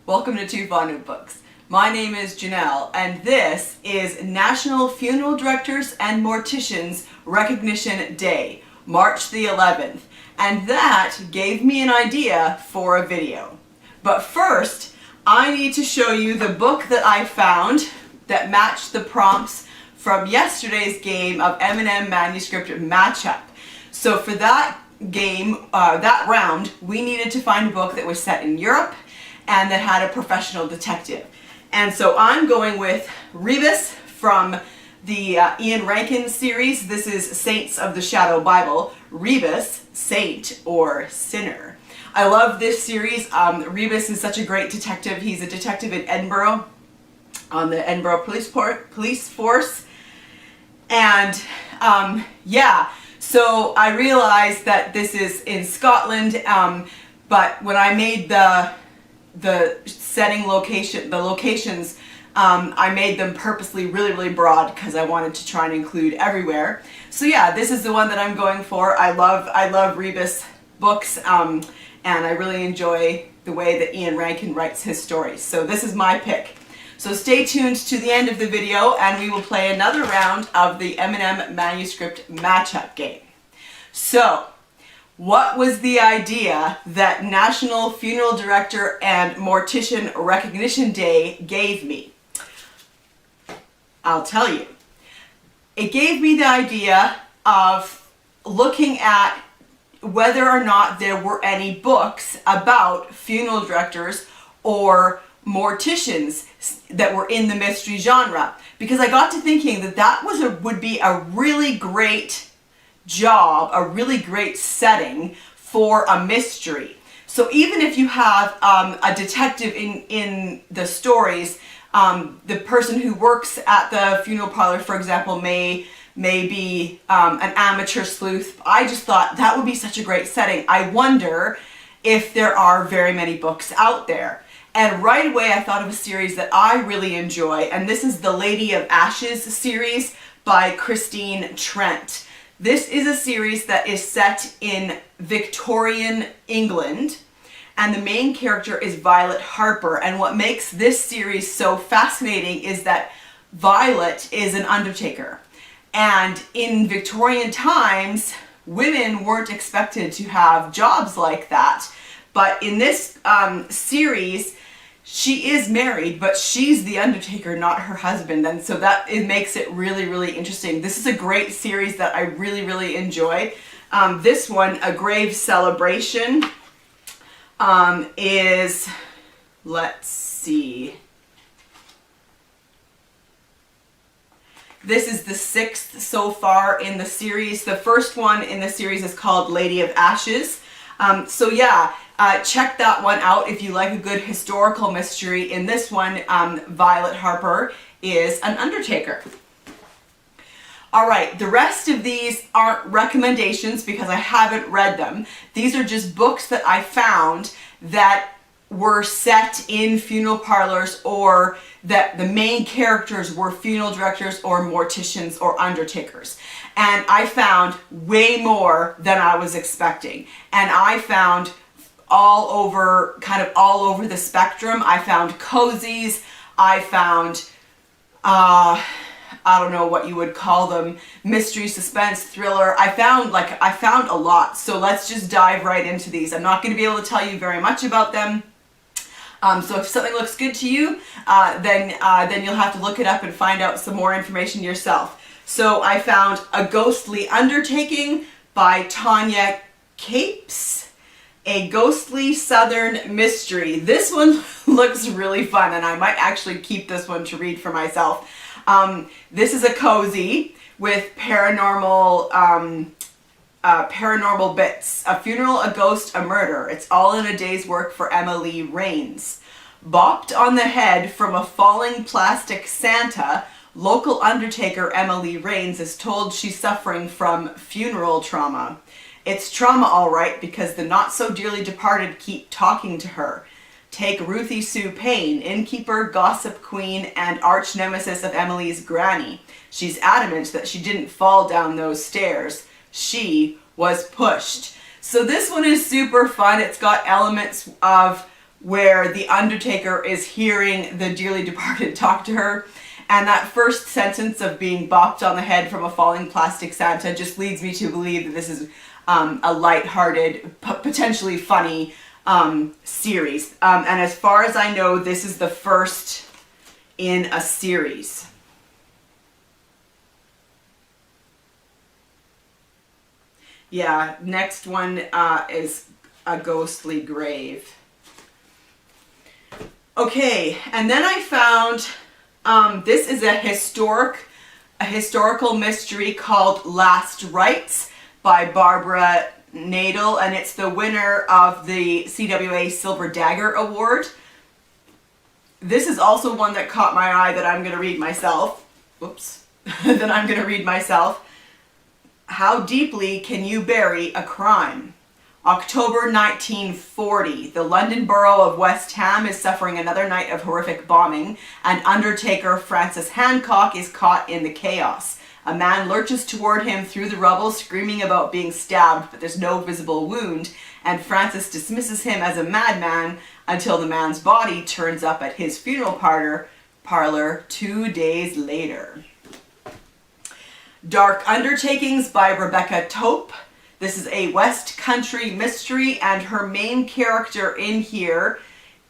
Welcome to Too Fond of Books. My name is Janelle, and this is National Funeral Directors and Morticians Recognition Day, March the 11th, and that gave me an idea for a video. But first, I need to show you the book that I found that matched the prompts from yesterday's game of M&M manuscript matchup. So for that game, that round, we needed to find a book that was set in Europe and that had a professional detective. And so I'm going with Rebus from the Ian Rankin series. This is Saints of the Shadow Bible. Rebus, saint or sinner. I love this series. Rebus is such a great detective. He's a detective in Edinburgh, on the Edinburgh police force. And yeah, so I realized that this is in Scotland, but when I made the setting location, the locations, I made them purposely really broad because I wanted to try and include everywhere. So yeah, this is the one that I'm going for. I love Rebus books, and I really enjoy the way that Ian Rankin writes his stories. So this is my pick. So stay tuned to the end of the video and we will play another round of the M&M manuscript matchup game. So, what was the idea that National Funeral Director and Mortician Recognition Day gave me? I'll tell you. It gave me the idea of looking at whether or not there were any books about funeral directors or morticians that were in the mystery genre, because I got to thinking that would be a really great job, a really great setting for a mystery. So even if you have a detective in the stories, the person who works at the funeral parlor, for example, may be an amateur sleuth. I just thought that would be such a great setting. I wonder if there are very many books out there. And right away I thought of a series that I really enjoy, and this is the Lady of Ashes series by Christine Trent. This is a series that is set in Victorian England, and the main character is Violet Harper. And what makes this series so fascinating is that Violet is an undertaker. And in Victorian times, women weren't expected to have jobs like that. But in this series, she is married, but she's the Undertaker, not her husband, and so it makes it really interesting. This is a great series that I really enjoy. This one, A Grave Celebration, is, let's see, this is the 6th so far in the series. The first one in the series is called Lady of Ashes. So yeah, check that one out if you like a good historical mystery. In this one, Violet Harper is an undertaker. Alright, the rest of these aren't recommendations because I haven't read them. These are just books that I found that were set in funeral parlors, or that the main characters were funeral directors or morticians or undertakers. And I found way more than I was expecting. And I found kind of all over the spectrum. I found cozies, I found, I don't know what you would call them, mystery, suspense, thriller. I found a lot. So let's just dive right into these. I'm not going to be able to tell you very much about them. So if something looks good to you, then you'll have to look it up and find out some more information yourself. So I found A Ghostly Undertaking by Tonya Kappes, a ghostly southern mystery. This one looks really fun, and I might actually keep this one to read for myself. This is a cozy with paranormal bits. A funeral, a ghost, a murder. It's all in a day's work for Emily Rains. Bopped on the head from a falling plastic Santa, local undertaker Emily Rains is told she's suffering from funeral trauma. It's trauma all right, because the not so dearly departed keep talking to her. Take Ruthie Sue Payne, innkeeper, gossip queen, and arch nemesis of Emily's granny. She's adamant that she didn't fall down those stairs. She was pushed. So this one is super fun. It's got elements of where the Undertaker is hearing the dearly departed talk to her. And that first sentence of being bopped on the head from a falling plastic Santa just leads me to believe that this is a lighthearted, potentially funny series. And as far as I know, this is the first in a series. Yeah, next one is A Ghostly Grave. Okay, and then I found this is a historical mystery called Last Rites by Barbara Nadel, and it's the winner of the CWA Silver Dagger Award. This is also one that caught my eye that I'm going to read myself. Oops. That I'm going to read myself. How deeply can you bury a crime? October 1940, the London borough of West Ham is suffering another night of horrific bombing, and Undertaker Francis Hancock is caught in the chaos. A man lurches toward him through the rubble, screaming about being stabbed, but there's no visible wound, and Francis dismisses him as a madman until the man's body turns up at his funeral parlor 2 days later. Dark Undertakings by Rebecca Tope. This is a West Country mystery, and her main character in here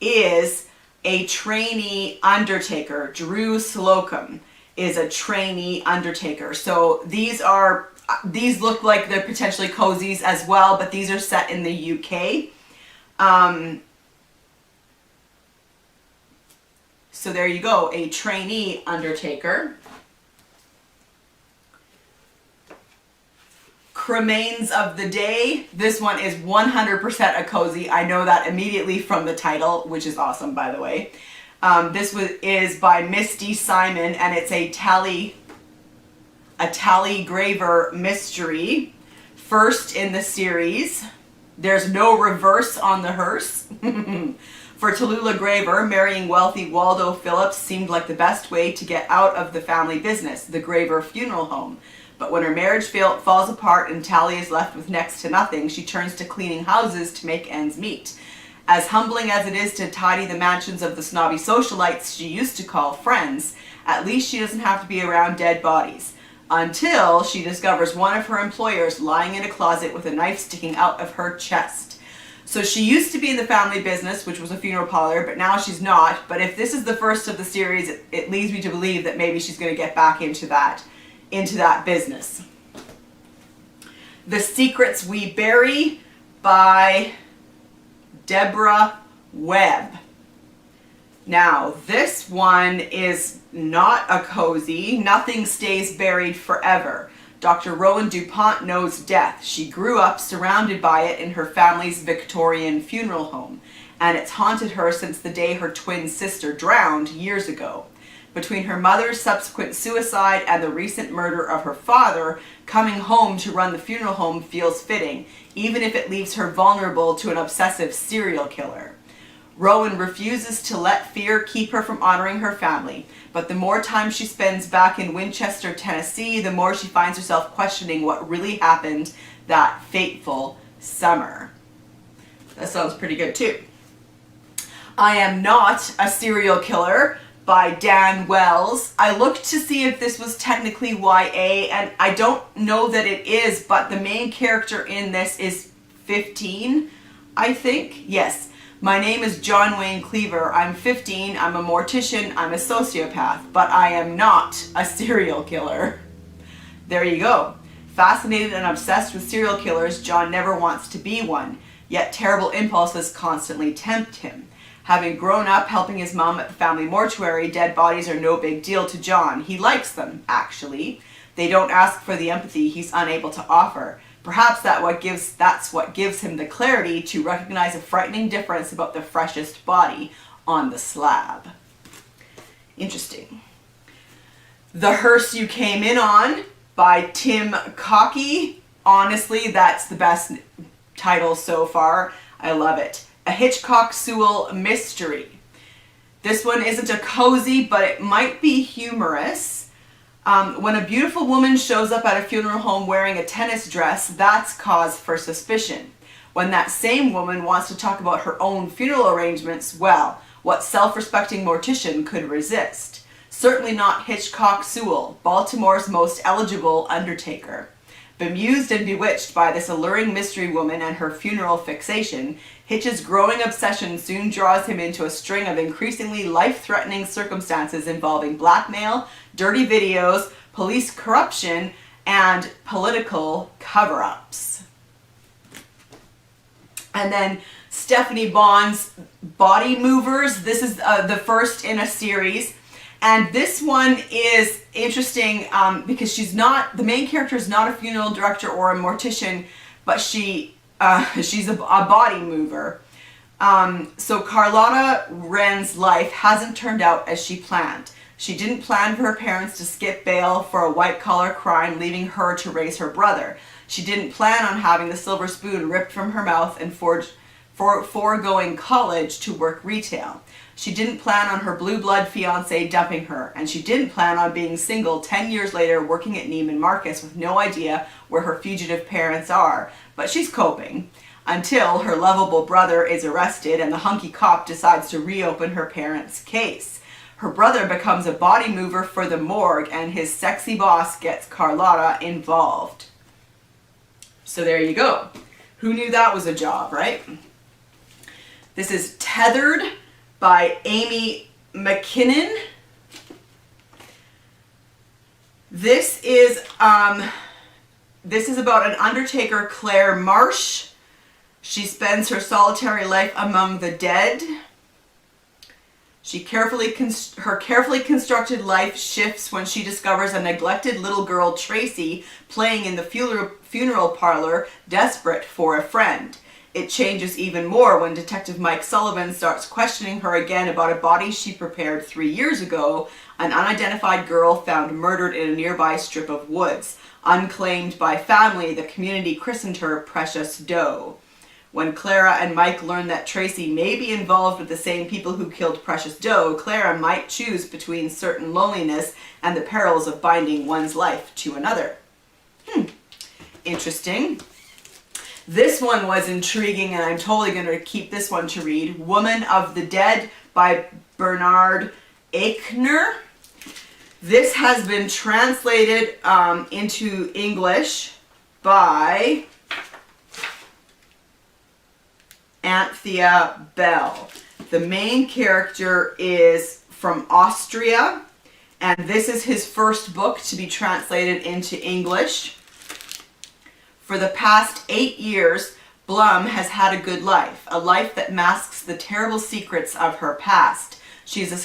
is a trainee Undertaker. Drew Slocum is a trainee Undertaker. So these look like they're potentially cozies as well, but these are set in the UK. So there you go, a trainee Undertaker. Cremains of the Day. This one is 100% a cozy. I know that immediately from the title, which is awesome, by the way. This is by Misty Simon, and it's a Tallygraver mystery. First in the series. There's no reverse on the hearse. For Tallulah Graver, marrying wealthy Waldo Phillips seemed like the best way to get out of the family business, the Graver funeral home. But when her marriage falls apart and Tally is left with next to nothing, she turns to cleaning houses to make ends meet. As humbling as it is to tidy the mansions of the snobby socialites she used to call friends, at least she doesn't have to be around dead bodies. Until she discovers one of her employers lying in a closet with a knife sticking out of her chest. So she used to be in the family business, which was a funeral parlor, but now she's not. But if this is the first of the series, it leads me to believe that maybe she's going to get back into that business. The Secrets We Bury by Debra Webb. Now, this one is not a cozy. Nothing stays buried forever. Dr. Rowan DuPont knows death. She grew up surrounded by it in her family's Victorian funeral home, and it's haunted her since the day her twin sister drowned years ago. Between her mother's subsequent suicide and the recent murder of her father, coming home to run the funeral home feels fitting, even if it leaves her vulnerable to an obsessive serial killer. Rowan refuses to let fear keep her from honoring her family, but the more time she spends back in Winchester, Tennessee, the more she finds herself questioning what really happened that fateful summer. That sounds pretty good too. I Am Not a Serial Killer by Dan Wells. I looked to see if this was technically YA, and I don't know that it is, but the main character in this is 15, I think. Yes. My name is John Wayne Cleaver. I'm 15, I'm a mortician, I'm a sociopath, but I am not a serial killer. There you go. Fascinated and obsessed with serial killers, John never wants to be one, yet terrible impulses constantly tempt him. Having grown up helping his mom at the family mortuary, dead bodies are no big deal to John. He likes them, actually. They don't ask for the empathy he's unable to offer. Perhaps that's what gives him the clarity to recognize a frightening difference about the freshest body on the slab. Interesting. The Hearse You Came In On by Tim Cockey. Honestly, that's the best title so far. I love it. A Hitchcock Sewell mystery. This one isn't a cozy, but it might be humorous. When a beautiful woman shows up at a funeral home wearing a tennis dress, that's cause for suspicion. When that same woman wants to talk about her own funeral arrangements, well, what self-respecting mortician could resist? Certainly not Hitchcock Sewell, Baltimore's most eligible undertaker. Bemused and bewitched by this alluring mystery woman and her funeral fixation, Hitch's growing obsession soon draws him into a string of increasingly life-threatening circumstances involving blackmail, dirty videos, police corruption, and political cover-ups. And then Stephanie Bond's Body Movers. This is the first in a series. And this one is interesting because the main character is not a funeral director or a mortician, but she's a body mover. So Carlotta Wren's life hasn't turned out as she planned. She didn't plan for her parents to skip bail for a white-collar crime, leaving her to raise her brother. She didn't plan on having the silver spoon ripped from her mouth and foregoing college to work retail. She didn't plan on her blue blood fiancé dumping her, and she didn't plan on being single 10 years later working at Neiman Marcus with no idea where her fugitive parents are. But she's coping, until her lovable brother is arrested and the hunky cop decides to reopen her parents' case. Her brother becomes a body mover for the morgue, and his sexy boss gets Carlotta involved. So there you go. Who knew that was a job, right? This is Tethered by Amy MacKinnon. This is about an undertaker, Claire Marsh. She spends her solitary life among the dead. Her carefully constructed life shifts when she discovers a neglected little girl, Tracy, playing in the funeral parlor, desperate for a friend. It changes even more when Detective Mike Sullivan starts questioning her again about a body she prepared 3 years ago, an unidentified girl found murdered in a nearby strip of woods. Unclaimed by family, the community christened her Precious Doe. When Clara and Mike learn that Tracy may be involved with the same people who killed Precious Doe, Clara might choose between certain loneliness and the perils of binding one's life to another. Interesting. This one was intriguing, and I'm totally going to keep this one to read. Woman of the Dead by Bernhard Aichner. This has been translated into English by Anthea Bell. The main character is from Austria, and this is his first book to be translated into English. For the past 8 years, Blum has had a good life, a life that masks the terrible secrets of her past. She's a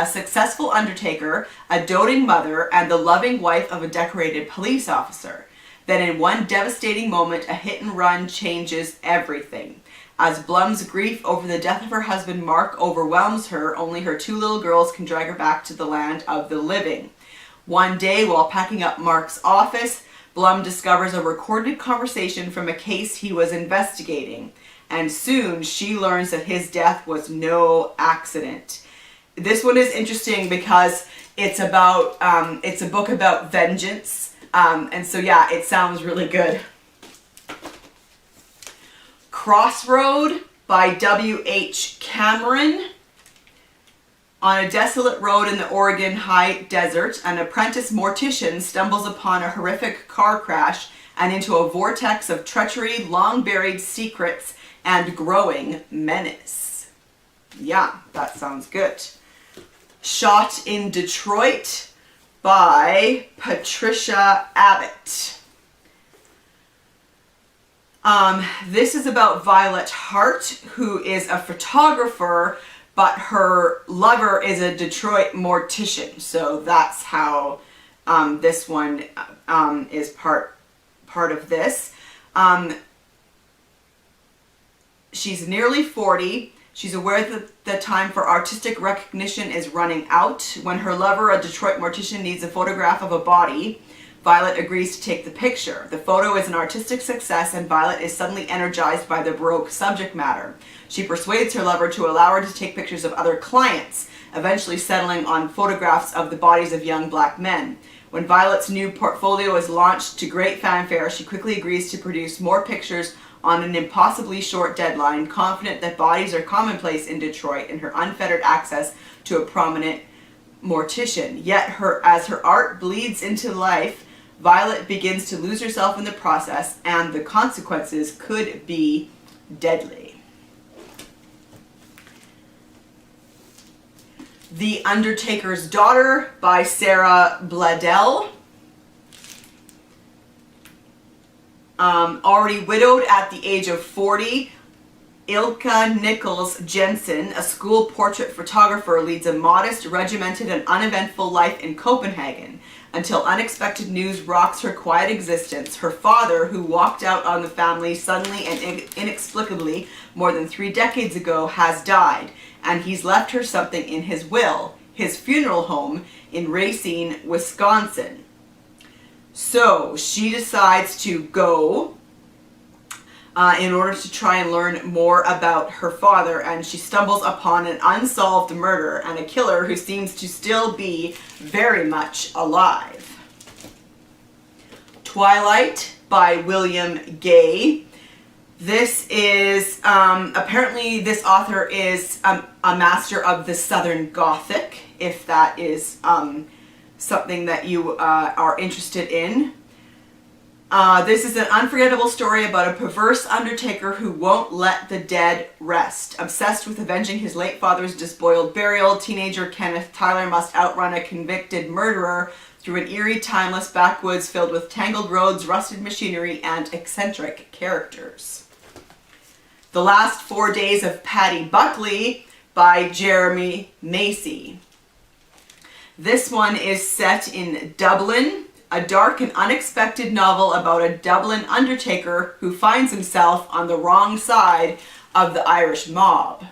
successful undertaker, a doting mother, and the loving wife of a decorated police officer. Then in one devastating moment, a hit and run changes everything. As Blum's grief over the death of her husband Mark overwhelms her, only her 2 little girls can drag her back to the land of the living. One day, while packing up Mark's office, Blum discovers a recorded conversation from a case he was investigating, and soon she learns that his death was no accident. This one is interesting because it's a book about vengeance, and so yeah, it sounds really good. Crossroad by W.H. Cameron. On a desolate road in the Oregon high desert, an apprentice mortician stumbles upon a horrific car crash and into a vortex of treachery, long-buried secrets, and growing menace. Yeah, that sounds good. Shot in Detroit by Patricia Abbott. This is about Violet Hart, who is a photographer, but her lover is a Detroit mortician. So that's how this one is part of this. She's nearly 40. She's aware that the time for artistic recognition is running out. When her lover, a Detroit mortician, needs a photograph of a body, Violet agrees to take the picture. The photo is an artistic success, and Violet is suddenly energized by the Baroque subject matter. She persuades her lover to allow her to take pictures of other clients, eventually settling on photographs of the bodies of young black men. When Violet's new portfolio is launched to great fanfare, she quickly agrees to produce more pictures on an impossibly short deadline, confident that bodies are commonplace in Detroit and her unfettered access to a prominent mortician. Yet as her art bleeds into life, Violet begins to lose herself in the process, and the consequences could be deadly. The Undertaker's Daughter by Sara Blaedel. Already widowed at the age of 40, Ilka Nichols Jensen, a school portrait photographer, leads a modest, regimented, and uneventful life in Copenhagen until unexpected news rocks her quiet existence. Her father, who walked out on the family suddenly and inexplicably more than 3 decades ago, has died, and he's left her something in his will, his funeral home in Racine, Wisconsin. So she decides to go in order to try and learn more about her father, and she stumbles upon an unsolved murder and a killer who seems to still be very much alive. Twilight by William Gay. This is, apparently this author is a master of the Southern Gothic, if that is something that you are interested in. This is an unforgettable story about a perverse undertaker who won't let the dead rest. Obsessed with avenging his late father's despoiled burial, teenager Kenneth Tyler must outrun a convicted murderer through an eerie, timeless backwoods filled with tangled roads, rusted machinery, and eccentric characters. The Last 4 Days of Paddy Buckley by Jeremy Massey. This one is set in Dublin, a dark and unexpected novel about a Dublin undertaker who finds himself on the wrong side of the Irish mob.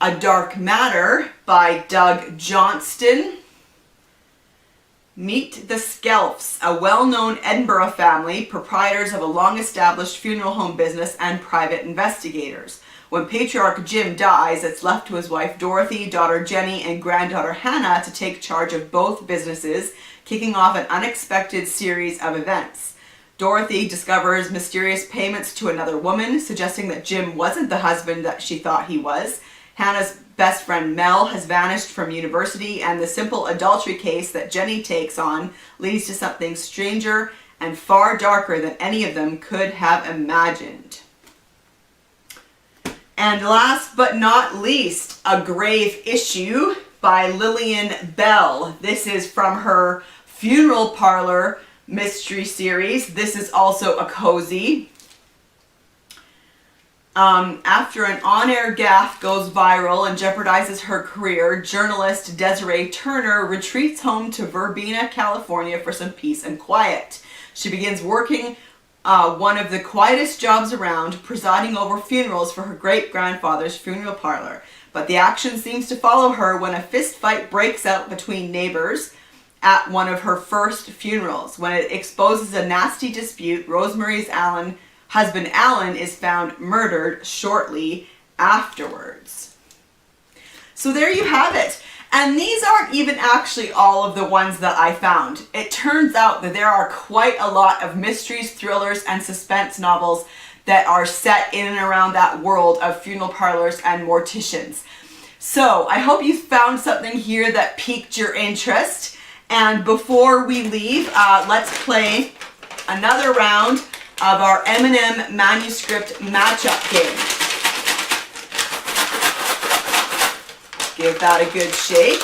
A Dark Matter by Doug Johnstone. Meet the Skelfs, a well-known Edinburgh family, proprietors of a long-established funeral home business and private investigators. When patriarch Jim dies, it's left to his wife Dorothy, daughter Jenny, and granddaughter Hannah to take charge of both businesses, kicking off an unexpected series of events. Dorothy discovers mysterious payments to another woman, suggesting that Jim wasn't the husband that she thought he was. Hannah's best friend Mel has vanished from university, and the simple adultery case that Jenny takes on leads to something stranger and far darker than any of them could have imagined. And last but not least, A Grave Issue by Lillian Bell. This is from her Funeral Parlor mystery series. This is also a cozy. After an on-air gaffe goes viral and jeopardizes her career, journalist Desiree Turner retreats home to Verbena, California for some peace and quiet. She begins working one of the quietest jobs around, presiding over funerals for her great-grandfather's funeral parlor. But the action seems to follow her when a fist fight breaks out between neighbors at one of her first funerals. When it exposes a nasty dispute, Rosemary's husband Alan is found murdered shortly afterwards. So there you have it. And these aren't even actually all of the ones that I found. It turns out that there are quite a lot of mysteries, thrillers, and suspense novels that are set in and around that world of funeral parlors and morticians. So I hope you found something here that piqued your interest. And before we leave, let's play another round of our M&M manuscript matchup game. Give that a good shake.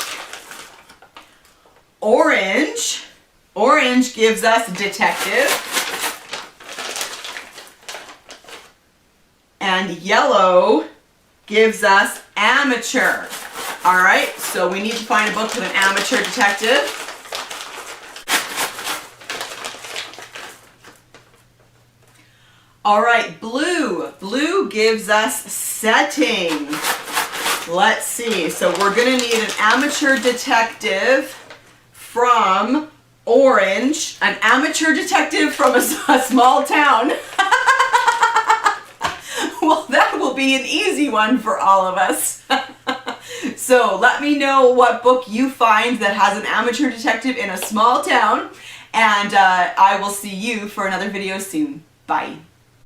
Orange gives us detective. And yellow gives us amateur. All right, so we need to find a book with an amateur detective. All right, blue gives us setting. Let's see, so we're gonna need an amateur detective from orange, an amateur detective from a small town. Well, that will be an easy one for all of us. So let me know what book you find that has an amateur detective in a small town, and I will see you for another video soon. Bye.